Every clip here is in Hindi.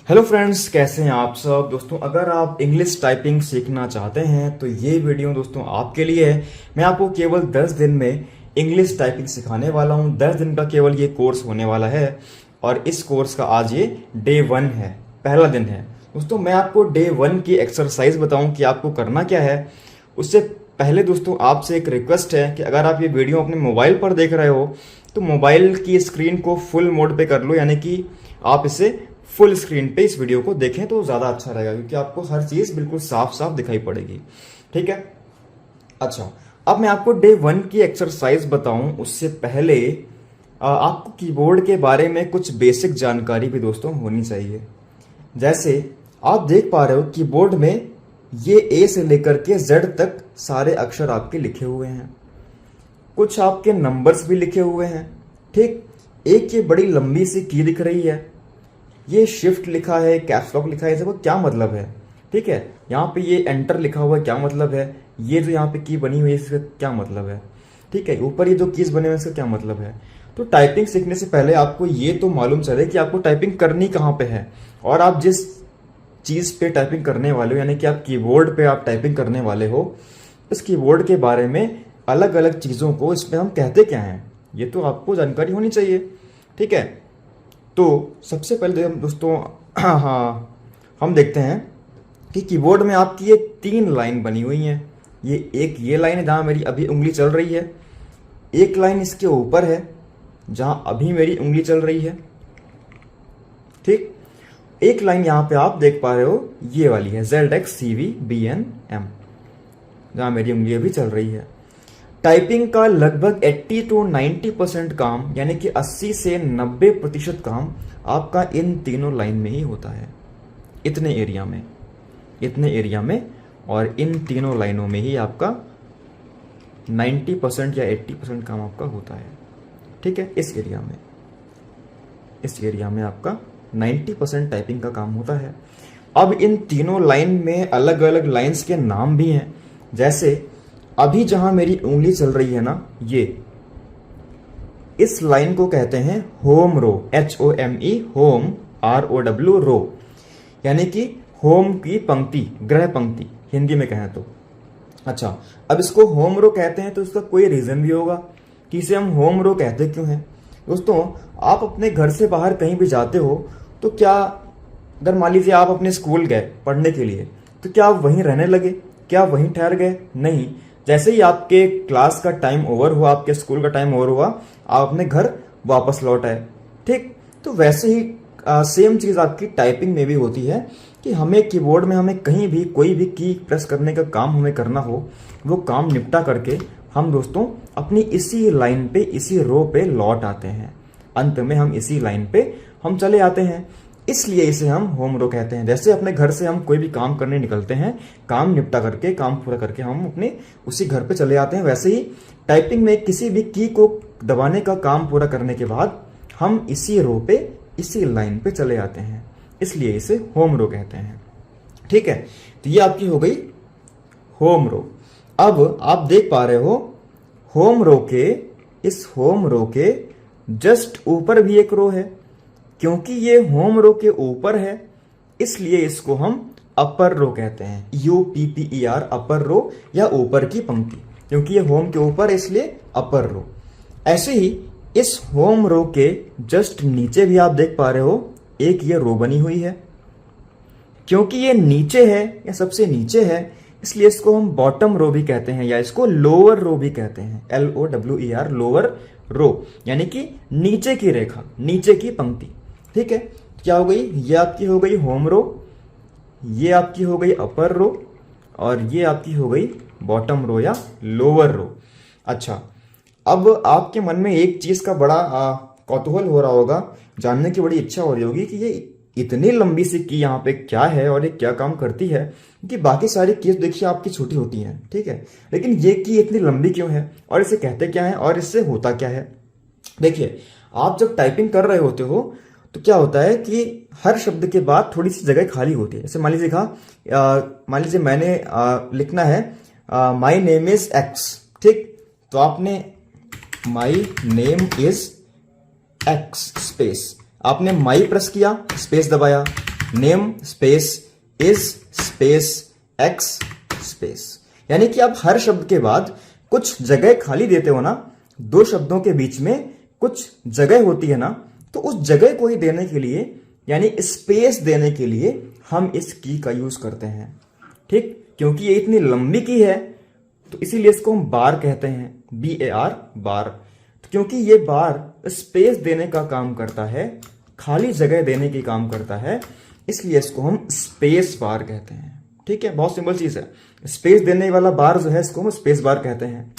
हेलो फ्रेंड्स, कैसे हैं आप सब दोस्तों। अगर आप इंग्लिश टाइपिंग सीखना चाहते हैं तो ये वीडियो दोस्तों आपके लिए है। मैं आपको केवल 10 दिन में इंग्लिश टाइपिंग सिखाने वाला हूँ। 10 दिन का केवल ये कोर्स होने वाला है और इस कोर्स का आज ये डे 1 है, पहला दिन है दोस्तों। मैं आपको डे 1 की एक्सरसाइज बताऊं कि आपको करना क्या है। उससे पहले दोस्तों आपसे एक रिक्वेस्ट है कि अगर आप ये वीडियो अपने मोबाइल पर देख रहे हो तो मोबाइल की स्क्रीन को फुल मोड पे कर लो, यानी कि आप इसे फुल स्क्रीन पे इस वीडियो को देखें तो ज़्यादा अच्छा रहेगा, क्योंकि आपको हर चीज़ बिल्कुल साफ साफ दिखाई पड़ेगी। ठीक है, अच्छा अब मैं आपको डे 1 की एक्सरसाइज बताऊं उससे पहले आपको कीबोर्ड के बारे में कुछ बेसिक जानकारी भी दोस्तों होनी चाहिए। जैसे आप देख पा रहे हो कीबोर्ड में ये ए से लेकर के जेड तक सारे अक्षर आपके लिखे हुए हैं, कुछ आपके नंबर्स भी लिखे हुए हैं। ठीक, एक ये बड़ी लंबी सी की दिख रही है, ये शिफ्ट लिखा है, कैप्स लॉक लिखा है, इसका क्या मतलब है। ठीक है, यहाँ पे ये एंटर लिखा हुआ है, क्या मतलब है। ये जो यहाँ पे की बनी हुई है इसका क्या मतलब है। ठीक है, ऊपर ये जो कीज बने हुए हैं इसका क्या मतलब है। तो टाइपिंग सीखने से पहले आपको ये तो मालूम चले कि आपको टाइपिंग करनी कहाँ पे है और आप जिस चीज पे टाइपिंग करने वाले हो, यानी कि आप कीबोर्ड पे आप टाइपिंग करने वाले हो, इस कीबोर्ड के बारे में अलग अलग चीजों को इसमें हम कहते क्या हैं, ये तो आपको जानकारी होनी चाहिए। ठीक है, तो सबसे पहले हम दोस्तों हाँ हम देखते हैं कि कीबोर्ड में आपकी ये 3 लाइन बनी हुई हैं। ये लाइन है जहाँ मेरी अभी उंगली चल रही है, एक लाइन इसके ऊपर है जहाँ अभी मेरी उंगली चल रही है। ठीक, एक लाइन यहाँ पे आप देख पा रहे हो ये वाली है ZXCVBNM, जहाँ मेरी उंगली अभी चल रही है। टाइपिंग का लगभग 80 to 90% काम, यानी कि 80 से 90% काम आपका इन तीनों लाइन में ही होता है, इतने एरिया में और इन तीनों लाइनों में ही आपका 90% या 80% काम आपका होता है। ठीक है, इस एरिया में आपका 90% टाइपिंग का काम होता है। अब इन तीनों लाइन में अलग अलग लाइंस के नाम भी हैं। जैसे अभी जहां मेरी उंगली चल रही है ना, ये इस लाइन को कहते हैं होम रो, HOME, होम ROW, रो, यानी कि होम की पंक्ति, गृह पंक्ति हिंदी में कहें तो। अच्छा, अब इसको होम रो कहते हैं तो इसका कोई रीजन भी होगा कि इसे हम होम रो कहते क्यों हैं। दोस्तों, आप अपने घर से बाहर कहीं भी जाते हो तो क्या, अगर मान लीजिए आप अपने स्कूल गए पढ़ने के लिए, तो क्या आप वहीं रहने लगे, क्या वहीं ठहर गए? नहीं, जैसे ही आपके क्लास का टाइम ओवर हुआ, आपके स्कूल का टाइम ओवर हुआ, आप अपने घर वापस लौट आए। ठीक, तो वैसे ही सेम चीज आपकी टाइपिंग में भी होती है कि हमें कीबोर्ड में हमें कहीं भी कोई भी की प्रेस करने का काम हमें करना हो, वो काम निपटा करके हम दोस्तों अपनी इसी लाइन पे, इसी रो पे लौट आते हैं। अंत में हम इसी लाइन पे हम चले आते हैं, इसलिए इसे हम होम रो कहते हैं। जैसे अपने घर से हम कोई भी काम करने निकलते हैं, काम निपटा करके, काम पूरा करके हम अपने उसी घर पे चले आते हैं, वैसे ही टाइपिंग में किसी भी की को दबाने का काम पूरा करने के बाद हम इसी रो पे, इसी लाइन पे चले आते हैं, इसलिए इसे होम रो कहते हैं। ठीक है, तो ये आपकी हो गई होम रो। अब आप देख पा रहे हो होम रो के, इस होम रो के जस्ट ऊपर भी एक रो है। क्योंकि ये होम रो के ऊपर है इसलिए इसको हम अपर रो कहते हैं, UPPER, अपर रो या ऊपर की पंक्ति। क्योंकि ये होम के ऊपर है इसलिए अपर रो। ऐसे ही इस होम रो के जस्ट नीचे भी आप देख पा रहे हो एक ये रो बनी हुई है। क्योंकि ये नीचे है या सबसे नीचे है इसलिए इसको हम बॉटम रो भी कहते हैं, या इसको लोअर रो भी कहते हैं, LOWER, लोअर रो, यानी कि नीचे की रेखा, नीचे की पंक्ति। ठीक है, क्या हो गई, ये आपकी हो गई होम रो, ये आपकी हो गई अपर रो और ये आपकी हो गई बॉटम रो या लोअर रो। अच्छा, अब आपके मन में एक चीज का बड़ा कौतूहल हो रहा होगा, जानने की बड़ी इच्छा हो रही होगी कि ये इतनी लंबी सी की यहाँ पे क्या है और ये क्या काम करती है, कि बाकी सारी कीज देखिए आपकी छोटी होती हैं। ठीक है, लेकिन ये की इतनी लंबी क्यों है और इसे कहते क्या है और इससे होता क्या है। देखिए, आप जब टाइपिंग कर रहे होते हो तो क्या होता है कि हर शब्द के बाद थोड़ी सी जगह खाली होती है। जैसे मान लीजिए मैंने लिखना है माई नेम इज एक्स। ठीक, तो आपने my name is x space, आपने माई प्रेस किया, स्पेस दबाया, name space is space x space. यानी कि आप हर शब्द के बाद कुछ जगह खाली देते हो ना, दो शब्दों के बीच में कुछ जगह होती है ना, तो उस जगह को ही देने के लिए यानी स्पेस देने के लिए हम इस की का यूज करते हैं। ठीक, क्योंकि ये इतनी लंबी की है तो इसीलिए इसको हम बार कहते हैं, BAR बार। तो क्योंकि ये बार स्पेस देने का काम करता है, खाली जगह देने की काम करता है, इसलिए इसको हम स्पेस बार कहते हैं। ठीक है, बहुत सिंपल चीज है। स्पेस देने वाला बार जो है इसको हम स्पेस बार कहते हैं।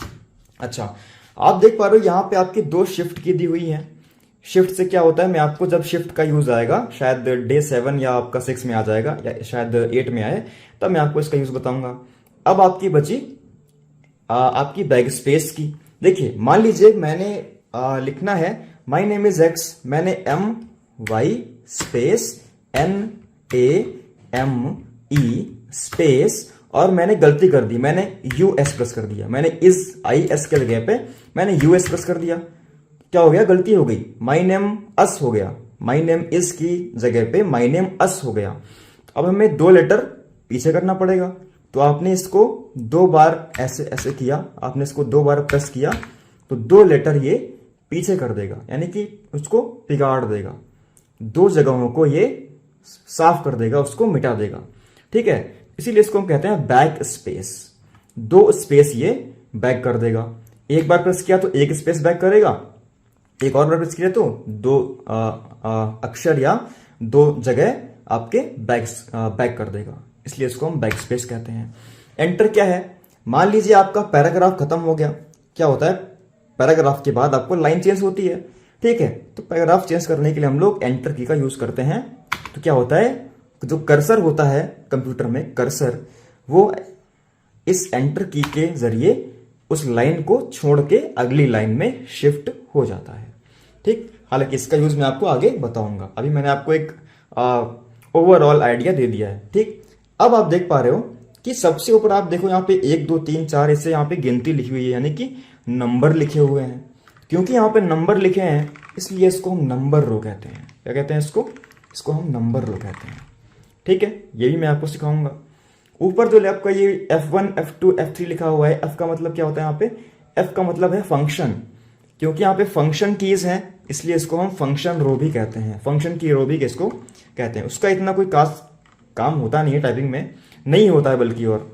अच्छा, आप देख पा रहे हो यहां पे आपकी दो शिफ्ट की दी हुई है। शिफ्ट से क्या होता है, मैं आपको जब शिफ्ट का यूज आएगा, शायद डे 7 या आपका 6 में आ जाएगा या शायद 8 में आए, तब मैं आपको इसका यूज बताऊंगा। अब आपकी बची आपकी बैग स्पेस की। देखिए, मान लीजिए मैंने लिखना है माई नेम इज एक्स, मैंने MY स्पेस NAME स्पेस और मैंने गलती कर दी, मैंने US प्लस कर दिया, मैंने इस IS के जगह पे मैंने US प्लस कर दिया। क्या हो गया, गलती हो गई, माई नेम अस हो गया, माई नेम इज की जगह पे माई नेम अस हो गया। अब हमें 2 लेटर पीछे करना पड़ेगा, तो आपने इसको 2 बार ऐसे ऐसे किया, आपने इसको 2 बार प्रेस किया तो 2 लेटर ये पीछे कर देगा, यानी कि उसको बिगाड़ देगा, 2 जगहों को ये साफ कर देगा, उसको मिटा देगा। ठीक है, इसीलिए इसको हम कहते हैं बैक स्पेस। 2 स्पेस ये बैक कर देगा। एक बार प्रेस किया तो 1 स्पेस बैक करेगा, एक और बार प्रेस किया तो 2 अक्षर या 2 जगह आपके बैक कर देगा, इसलिए इसको हम बैक स्पेस कहते हैं। एंटर क्या है, मान लीजिए आपका पैराग्राफ खत्म हो गया। क्या होता है, पैराग्राफ के बाद आपको लाइन चेंज होती है। ठीक है, तो पैराग्राफ चेंज करने के लिए हम लोग एंटर की का यूज करते हैं। तो क्या होता है, जो कर्सर होता है कंप्यूटर में, कर्सर वो इस एंटर की के जरिए उस लाइन को छोड़ के अगली लाइन में शिफ्ट हो जाता है। ठीक, हालांकि इसका यूज मैं आपको आगे बताऊंगा, अभी मैंने आपको एक ओवरऑल आइडिया दे दिया है। ठीक, अब आप देख पा रहे हो कि सबसे ऊपर आप देखो यहाँ पे 1 2 3 4 इससे यहाँ पे गिनती लिखी हुई है, यानी कि नंबर लिखे हुए हैं। क्योंकि यहाँ पे नंबर लिखे हैं इसलिए इसको हम नंबर रो कहते हैं। क्या कहते हैं इसको हम नंबर रो कहते हैं। ठीक है, ये भी मैं आपको सिखाऊंगा। ऊपर जो आपका ये F1 F2 F3 लिखा हुआ है, F का मतलब क्या होता है, यहाँ पे F का मतलब है फंक्शन। क्योंकि यहाँ पे फंक्शन कीज हैं इसलिए इसको हम फंक्शन रो भी कहते हैं, फंक्शन की रो भी इसको कहते हैं। उसका इतना कोई खास काम होता नहीं है टाइपिंग में, नहीं होता है बल्कि और।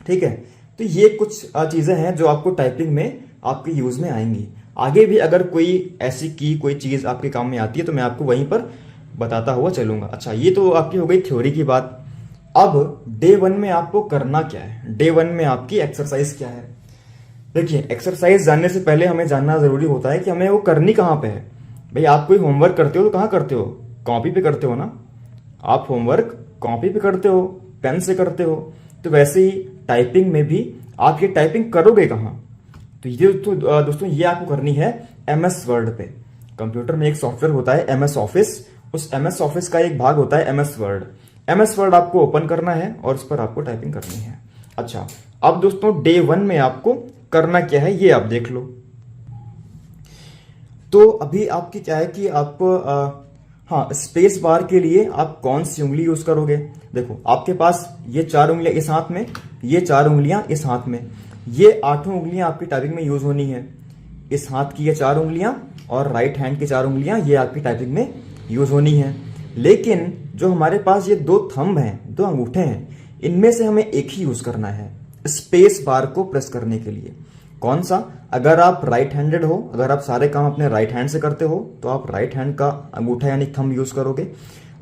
ठीक है, तो ये कुछ चीजें हैं जो आपको टाइपिंग में आपके यूज में आएंगी। आगे भी अगर कोई ऐसी की कोई चीज आपके काम में आती है तो मैं आपको वहीं पर बताता हुआ चलूंगा। अच्छा, ये तो आपकी हो गई थ्योरी की बात। अब डे 1 में आपको करना क्या है, डे 1 में आपकी एक्सरसाइज क्या है। देखिए, एक्सरसाइज जानने से पहले हमें जानना जरूरी होता है कि हमें वो करनी कहाँ पे है। भाई, आप कोई होमवर्क करते हो तो कहाँ करते हो, कॉपी पे करते हो ना। आप होमवर्क कॉपी पे करते हो, पेन से करते हो, तो वैसे ही टाइपिंग में भी आप ये टाइपिंग करोगे कहाँ। तो ये तो दोस्तों ये आपको करनी है MS वर्ड पे। कंप्यूटर में एक सॉफ्टवेयर होता है MS ऑफिस, उस MS ऑफिस का एक भाग होता है MS वर्ड। MS वर्ड आपको ओपन करना है और उस पर आपको टाइपिंग करनी है। अच्छा, अब दोस्तों डे 1 में आपको करना क्या है ये आप देख लो। तो अभी आपकी क्या है कि आपको हाँ, स्पेस बार के लिए आप कौन सी उंगली यूज करोगे। देखो, आपके पास ये 4 उंगलियां इस हाथ में, ये 4 उंगलियां इस हाथ में, ये 8 उंगलियां आपकी टाइपिंग में यूज होनी है। इस हाथ की ये 4 उंगलियां और राइट हैंड की 4 उंगलियां ये आपकी टाइपिंग में यूज होनी है। लेकिन जो हमारे पास ये 2 थंब हैं, 2 अंगूठे हैं, इनमें से हमें एक ही यूज करना है स्पेस बार को प्रेस करने के लिए। कौन सा, अगर आप राइट हैंडेड हो, अगर आप सारे काम अपने राइट हैंड से करते हो तो आप राइट हैंड का अंगूठा यानी थंब यूज करोगे।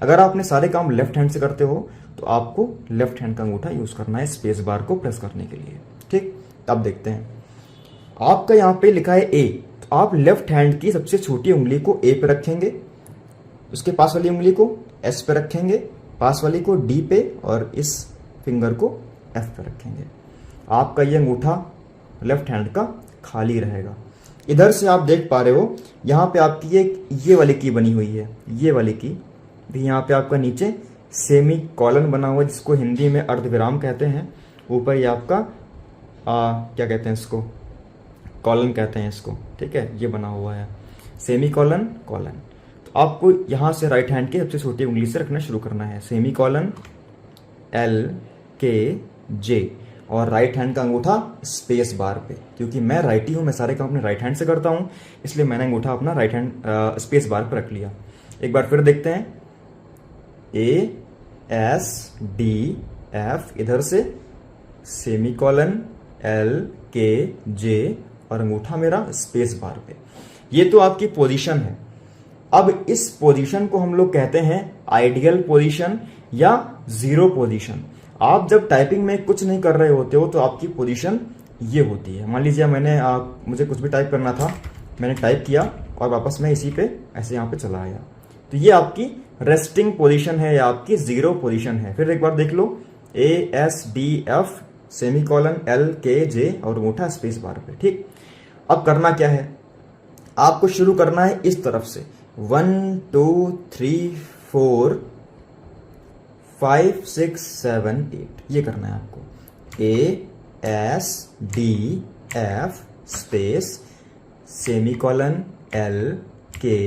अगर आप अपने सारे काम लेफ्ट हैंड से करते हो तो आपको लेफ्ट हैंड का अंगूठा यूज करना है स्पेस बार को प्रेस करने के लिए। ठीक, अब देखते हैं। आपका यहाँ पे लिखा है A, तो आप लेफ्ट हैंड की सबसे छोटी उंगली को A पे रखेंगे, उसके पास वाली उंगली को S पे रखेंगे, पास वाली को D पे और इस फिंगर को F पे रखेंगे। आपका ये अंगूठा लेफ्ट हैंड का खाली रहेगा। इधर से आप देख पा रहे हो यहाँ पे आपकी एक ये वाली की बनी हुई है, ये वाली की भी। यहाँ पे आपका नीचे सेमी कॉलन बना हुआ है जिसको हिंदी में अर्धविराम कहते हैं। ऊपर ये आपका क्या कहते हैं इसको, कॉलन कहते हैं इसको। ठीक है, ये बना हुआ है सेमी कॉलन कॉलन। तो आपको यहां से राइट हैंड के सबसे छोटी उंगली से रखना शुरू करना है, semi colon L K J, और राइट हैंड का अंगूठा स्पेस बार पे, क्योंकि मैं राइटी हूं, मैं सारे काम अपने राइट हैंड से करता हूं, इसलिए मैंने अंगूठा अपना राइट हैंड स्पेस बार पे रख लिया। एक बार फिर देखते हैं, ए एस डी एफ, इधर से semi colon L K J, और अंगूठा मेरा स्पेस बार पे। ये तो आपकी पोजीशन है। अब इस पोजीशन को हम लोग कहते हैं आइडियल पोजीशन या जीरो पोजीशन। आप जब टाइपिंग में कुछ नहीं कर रहे होते हो तो आपकी पोजीशन ये होती है। मान लीजिए मुझे कुछ भी टाइप करना था, मैंने टाइप किया और वापस मैं इसी पे ऐसे यहाँ पे चला आया, तो ये आपकी रेस्टिंग पोजीशन है या आपकी जीरो पोजीशन है। फिर एक बार देख लो, A S D F semicolon L K J और अंगूठा स्पेस बार पे। ठीक, अब करना क्या है, आपको शुरू करना है इस तरफ से, 1 2 3 4 5 6 7 8, ये करना है आपको। A S D F space semicolon L K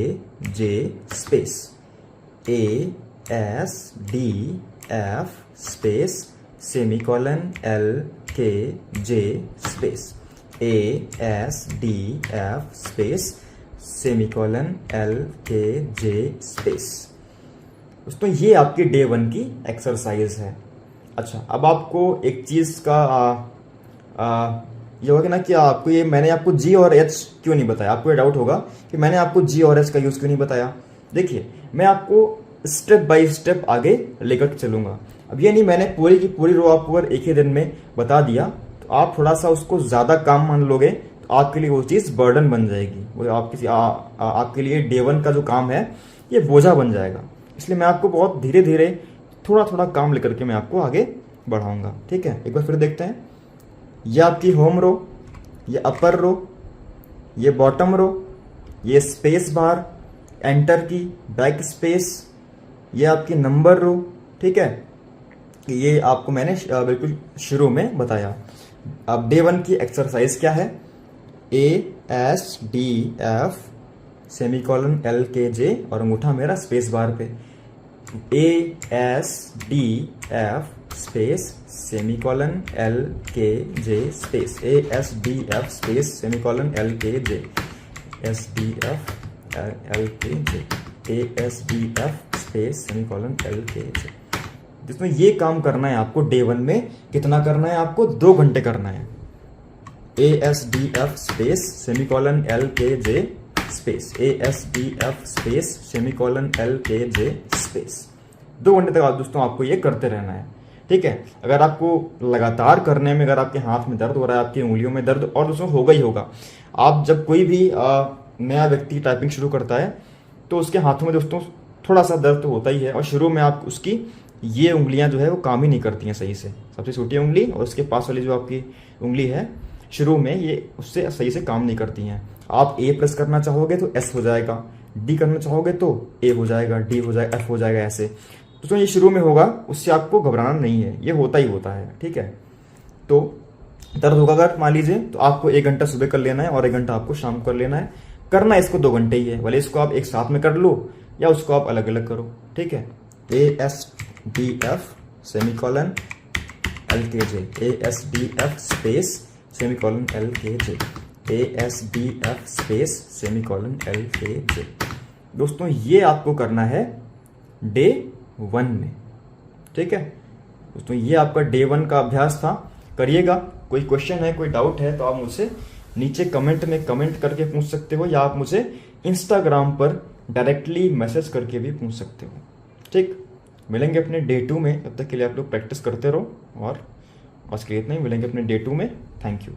J space, A S D F space semicolon L K J space, A S D F space semicolon L K J space. दोस्तों ये आपकी डे 1 की एक्सरसाइज है। अच्छा, अब आपको एक चीज का ये होगा ना कि आपको ये मैंने आपको जी और एच क्यों नहीं बताया। आपको ये डाउट होगा कि मैंने आपको जी और एच का यूज क्यों नहीं बताया। देखिए, मैं आपको स्टेप बाय स्टेप आगे लेकर चलूंगा। अब ये नहीं मैंने पूरी की पूरी रो आपको एक ही दिन में बता दिया तो आप थोड़ा सा उसको ज्यादा काम मान लोगे तो आपके लिए वो चीज बर्डन बन जाएगी, वो आपके लिए डे 1 का जो काम है ये बोझा बन जाएगा। इसलिए मैं आपको बहुत धीरे धीरे थोड़ा थोड़ा काम लेकर के मैं आपको आगे बढ़ाऊंगा। ठीक है, एक बार फिर देखते हैं, ये आपकी होम रो, ये अपर रो, ये बॉटम रो, ये स्पेस बार, एंटर की, बैक स्पेस, ये आपकी नंबर रो। ठीक है, ये आपको मैंने बिल्कुल शुरू में बताया। अब डे 1 की एक्सरसाइज क्या है, A S D F semicolon L K J और अंगूठा मेरा स्पेस बार पे, A S D F space semicolon L K J space, A S D F space semicolon L K J, S D F L K J, A S D F space semicolon L K J. जिसमें ये काम करना है आपको डे 1 में। कितना करना है आपको, 2 घंटे करना है। A S D F space semicolon L K J space, A S D F space semicolon L K J space. 2 घंटे तक दोस्तों आपको ये करते रहना है। ठीक है, अगर आपको लगातार करने में अगर आपके हाथ में दर्द हो रहा है, आपकी उंगलियों में दर्द, और दोस्तों होगा ही होगा। आप जब कोई भी नया व्यक्ति टाइपिंग शुरू करता है तो उसके हाथों में दोस्तों थोड़ा सा दर्द तो होता ही है, और शुरू में आप उसकी ये उंगलियां जो है वो काम ही नहीं करती हैं सही से। सबसे छोटी उंगली और उसके पास वाली जो आपकी उंगली है शुरू में ये उससे सही से काम नहीं करती हैं। आप ए प्रेस करना चाहोगे तो एस हो जाएगा, डी करना चाहोगे तो ए हो जाएगा, डी हो जाएगा, एफ हो जाएगा, ऐसे। तो ये शुरू में होगा, उससे आपको घबराना नहीं है, ये होता ही होता है। ठीक है, तो दर्द होगा अगर मान लीजिए तो आपको 1 घंटा सुबह कर लेना है और 1 घंटा आपको शाम कर लेना है। करना इसको 2 घंटे ही है, भले इसको आप एक साथ में कर लो या उसको आप अलग अलग करो। ठीक है, A S D F semicolon L K J, A S D F space semicolon L K J, A S D F space semicolon L K J. दोस्तों ये आपको करना है डे 1 में। ठीक है दोस्तों, ये आपका डे 1 का अभ्यास था, करिएगा। कोई क्वेश्चन है, कोई डाउट है तो आप मुझसे नीचे कमेंट में कमेंट करके पूछ सकते हो, या आप मुझे इंस्टाग्राम पर डायरेक्टली मैसेज करके भी पूछ सकते हो। ठीक, मिलेंगे अपने डे 2 में। तब तक के लिए आप लोग प्रैक्टिस करते रहो, और आज के लिए इतना ही। मिलेंगे अपने डे 2 में। Thank you.